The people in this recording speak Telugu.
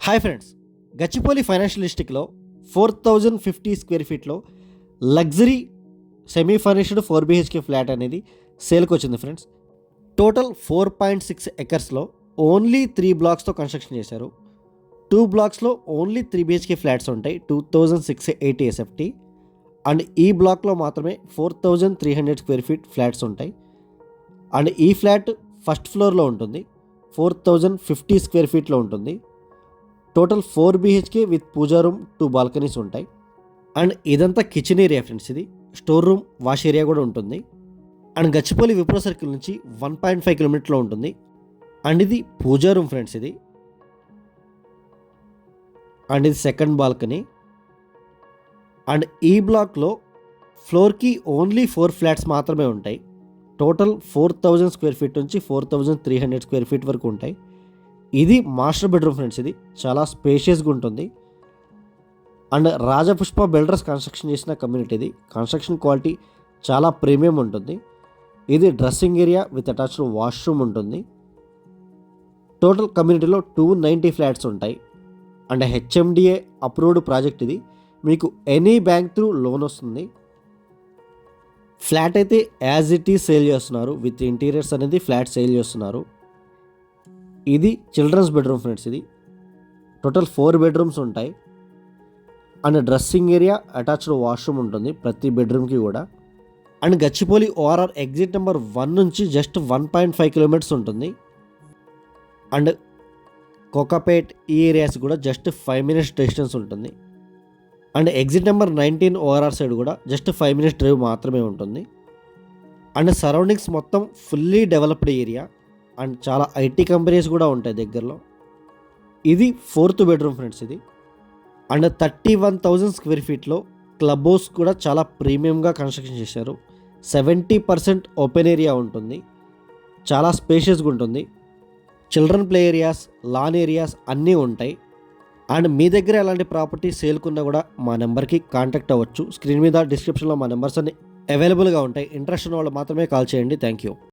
హాయ్ ఫ్రెండ్స్, గచ్చిపోలి ఫైనాన్షియల్ డిస్ట్రిక్ట్లో 4050 స్క్వేర్ ఫీట్లో luxury semi furnished 4 BHK flat అనేది సేల్కి వచ్చింది ఫ్రెండ్స్. టోటల్ 4.6 ఎకర్స్లో ఓన్లీ 3 బ్లాక్స్తో కన్స్ట్రక్షన్ చేశారు. 2 బ్లాక్స్లో ఓన్లీ 3 BHK ఫ్లాట్స్ ఉంటాయి, 2680 SFT. అండ్ ఈ బ్లాక్లో మాత్రమే 4300 స్క్వేర్ ఫీట్ ఫ్లాట్స్ ఉంటాయి. అండ్ ఈ ఫ్లాట్ ఫస్ట్ ఫ్లోర్లో ఉంటుంది, 4050 స్క్వేర్ ఫీట్లో ఉంటుంది. Total 4 BHK with puja room, 2 balconies ఉంటాయి. అండ్ ఇదంతా కిచెన్ ఏరియా ఫ్రెండ్స్. ఇది స్టోర్ రూమ్, వాష్ ఏరియా కూడా ఉంటుంది. అండ్ గచ్చిపోలి విప్రో సర్కిల్ నుంచి 1.5 కిలోమీటర్లో ఉంటుంది. అండ్ ఇది పూజా రూమ్ ఫ్రెండ్స్. ఇది అండ్ ఇది సెకండ్ బాల్కనీ. అండ్ ఈ బ్లాక్లో ఫ్లోర్కి ఓన్లీ 4 ఫ్లాట్స్ మాత్రమే ఉంటాయి. టోటల్ 4000 స్క్వేర్ ఫీట్ నుంచి 4300 స్క్వేర్ ఫీట్ వరకు ఉంటాయి. ఇది మాస్టర్ బెడ్రూమ్ ఫ్రెండ్స్. ఇది చాలా స్పేషియస్గా ఉంటుంది. అండ్ రాజపుష్ప బిల్డర్స్ కన్స్ట్రక్షన్ చేసిన కమ్యూనిటీ. ఇది కన్స్ట్రక్షన్ క్వాలిటీ చాలా ప్రీమియం ఉంటుంది. ఇది dressing area with attached washroom ఉంటుంది. టోటల్ కమ్యూనిటీలో 290 ఫ్లాట్స్ ఉంటాయి. And HMDA approved project. ఇది మీకు ఎనీ బ్యాంక్ త్రూ లోన్ వస్తుంది. ఫ్లాట్ అయితే యాజ్ ఇట్ ఈజ్ సేల్ చేస్తున్నారు, విత్ ఇంటీరియర్స్ అనేది ఫ్లాట్ సేల్ చేస్తున్నారు. ఇది చిల్డ్రన్స్ బెడ్రూమ్ ఫ్రెండ్స్. ఇది టోటల్ 4 బెడ్రూమ్స్ ఉంటాయి. And dressing area, attached washroom ఉంటుంది ప్రతి బెడ్రూమ్కి కూడా. And Gachibowli ORR exit number 1 నుంచి జస్ట్ 1.5 కిలోమీటర్స్ ఉంటుంది. అండ్ కోకాపేట్ ఈ ఏరియాస్ కూడా జస్ట్ 5 మినిట్స్ డిస్టెన్స్ ఉంటుంది. And exit number 19 ORR side కూడా జస్ట్ 5 మినిట్స్ డ్రైవ్ మాత్రమే ఉంటుంది. అండ్ సరౌండింగ్స్ మొత్తం ఫుల్లీ డెవలప్డ్ ఏరియా. అండ్ చాలా IT కంపెనీస్ కూడా ఉంటాయి దగ్గరలో. ఇది 4th బెడ్రూమ్ ఫ్రెండ్స్. ఇది అండ్ 31,000 స్క్వేర్ ఫీట్లో క్లబ్ హౌస్ కూడా చాలా ప్రీమియంగా కన్స్ట్రక్షన్ చేశారు. 70% ఓపెన్ ఏరియా ఉంటుంది, చాలా స్పేషియస్గా ఉంటుంది. Children play areas, lawn areas అన్నీ ఉంటాయి. అండ్ మీ దగ్గర ఎలాంటి ప్రాపర్టీ సేల్కున్నా కూడా మా నెంబర్కి కాంటాక్ట్ అవ్వచ్చు. స్క్రీన్ మీద డిస్క్రిప్షన్లో మా నెంబర్స్ అన్ని అవైలబుల్గా ఉంటాయి. ఇంట్రెస్ట్ ఉన్న వాళ్ళు మాత్రమే కాల్ చేయండి. Thank you.